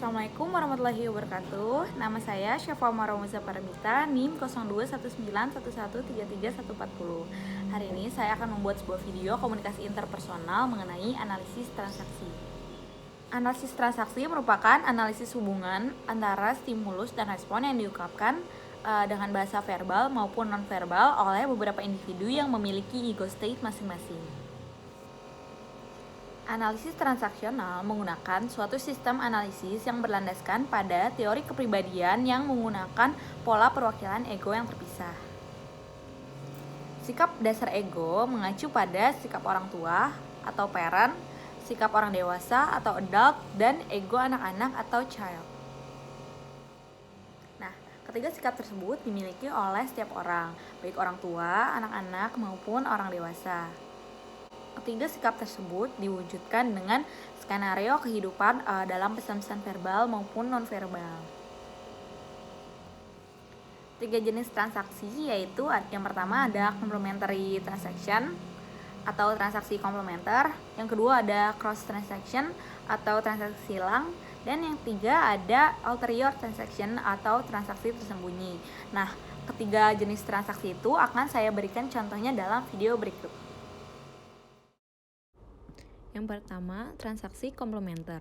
Assalamualaikum warahmatullahi wabarakatuh. Nama saya Syafa Maromuza Paramita, NIM 021911334140. Hari ini saya akan membuat sebuah video komunikasi interpersonal mengenai analisis transaksi. Analisis transaksi merupakan analisis hubungan antara stimulus dan respon yang diungkapkan dengan bahasa verbal maupun non-verbal oleh beberapa individu yang memiliki ego state masing-masing. Analisis transaksional menggunakan suatu sistem analisis yang berlandaskan pada teori kepribadian yang menggunakan pola perwakilan ego yang terpisah. Sikap dasar ego mengacu pada sikap orang tua atau parent, sikap orang dewasa atau adult, dan ego anak-anak atau child. Nah, ketiga sikap tersebut dimiliki oleh setiap orang, baik orang tua, anak-anak, maupun orang dewasa. Ketiga sikap tersebut diwujudkan dengan skenario kehidupan dalam pesan-pesan verbal maupun non-verbal. Tiga jenis transaksi yaitu yang pertama ada complementary transaction atau transaksi komplementer, yang kedua ada cross transaction atau transaksi silang, dan yang ketiga ada ulterior transaction atau transaksi tersembunyi. Nah, ketiga jenis transaksi itu akan saya berikan contohnya dalam video berikut. Yang pertama, transaksi komplementer.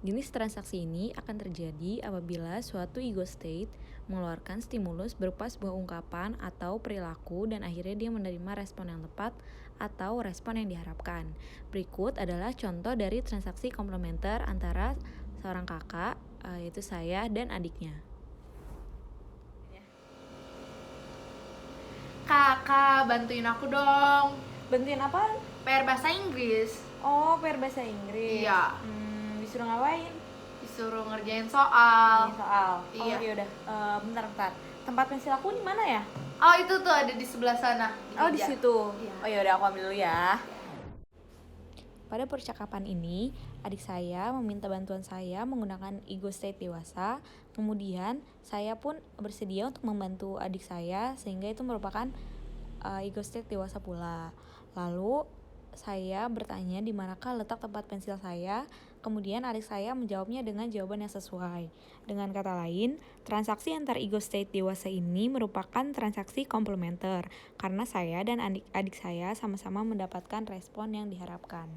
Jenis transaksi ini akan terjadi apabila suatu ego state mengeluarkan stimulus berupa sebuah ungkapan atau perilaku dan akhirnya dia menerima respon yang tepat atau respon yang diharapkan. Berikut adalah contoh dari transaksi komplementer antara seorang kakak, yaitu saya dan adiknya. Kakak, bantuin aku dong. Bantuin apa? PR bahasa Inggris. Oh, PR bahasa Inggris. Iya. Disuruh ngapain? Disuruh ngerjain soal. Soal. Iya. Oh, yaudah. Bentar. Tempat pensil aku di mana ya? Oh, itu tuh ada di sebelah sana. Di situ. Iya. Oh, yaudah aku ambil dulu ya. Pada percakapan ini, adik saya meminta bantuan saya menggunakan ego state dewasa. Kemudian, saya pun bersedia untuk membantu adik saya sehingga itu merupakan ego state dewasa pula. Lalu saya bertanya di manakah letak tempat pensil saya. Kemudian adik saya menjawabnya dengan jawaban yang sesuai. Dengan kata lain, transaksi antar ego state dewasa ini merupakan transaksi komplementer karena saya dan adik saya sama-sama mendapatkan respon yang diharapkan.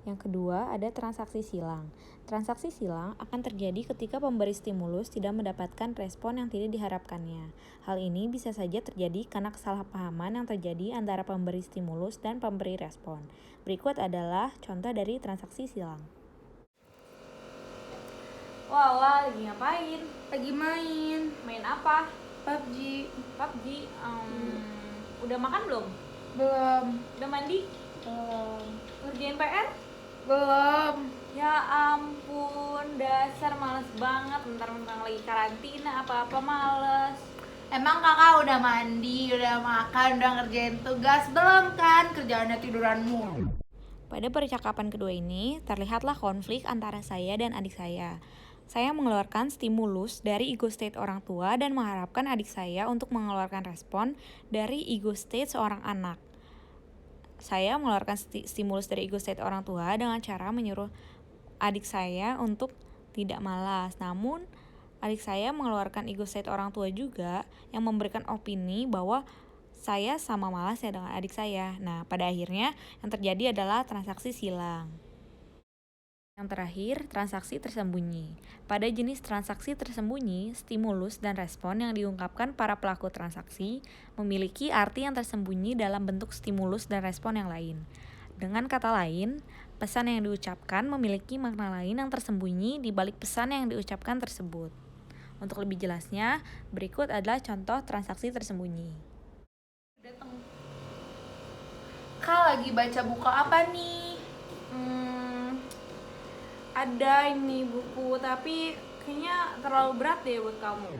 Yang kedua, ada transaksi silang. Transaksi silang akan terjadi ketika pemberi stimulus tidak mendapatkan respon yang tidak diharapkannya. Hal ini bisa saja terjadi karena kesalahpahaman yang terjadi antara pemberi stimulus dan pemberi respon. Berikut adalah contoh dari transaksi silang. Wala, lagi ngapain? Lagi main. Main apa? PUBG. Udah makan belum? Belum. Udah mandi? Belum. Ngerjain PR? Belum. Ya ampun, dasar males banget. Mentang-mentang lagi karantina, apa-apa males. Emang kakak udah mandi, udah makan, udah ngerjain tugas? Belum kan? Kerjaannya tiduran mulu. Pada percakapan kedua ini, terlihatlah konflik antara saya dan adik saya. Saya mengeluarkan stimulus dari ego state orang tua dan mengharapkan adik saya untuk mengeluarkan respon dari ego state seorang anak. Saya mengeluarkan stimulus dari ego state orang tua dengan cara menyuruh adik saya untuk tidak malas. Namun, adik saya mengeluarkan ego state orang tua juga yang memberikan opini bahwa saya sama malas ya dengan adik saya. Nah, pada akhirnya yang terjadi adalah transaksi silang. Yang terakhir, transaksi tersembunyi. Pada jenis transaksi tersembunyi, stimulus dan respon yang diungkapkan para pelaku transaksi memiliki arti yang tersembunyi dalam bentuk stimulus dan respon yang lain. Dengan kata lain, pesan yang diucapkan memiliki makna lain yang tersembunyi di balik pesan yang diucapkan tersebut. Untuk lebih jelasnya, berikut adalah contoh transaksi tersembunyi. Kak lagi baca buku apa nih? Ada ini buku, tapi kayaknya terlalu berat deh buat kamu.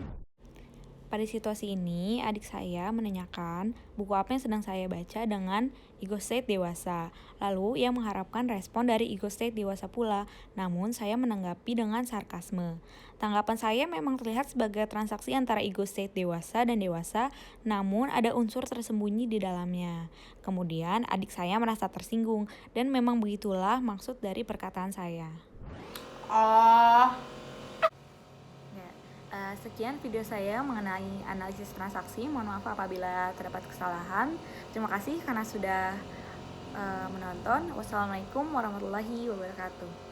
Pada situasi ini, adik saya menanyakan buku apa yang sedang saya baca dengan ego state dewasa. Lalu, ia mengharapkan respon dari ego state dewasa pula, namun saya menanggapi dengan sarkasme. Tanggapan saya memang terlihat sebagai transaksi antara ego state dewasa dan dewasa, namun ada unsur tersembunyi di dalamnya. Kemudian, adik saya merasa tersinggung, dan memang begitulah maksud dari perkataan saya. Oh, Ya, sekian video saya mengenai analisis transaksi. Mohon maaf apabila terdapat kesalahan. Terima kasih karena sudah menonton. Wassalamualaikum warahmatullahi wabarakatuh.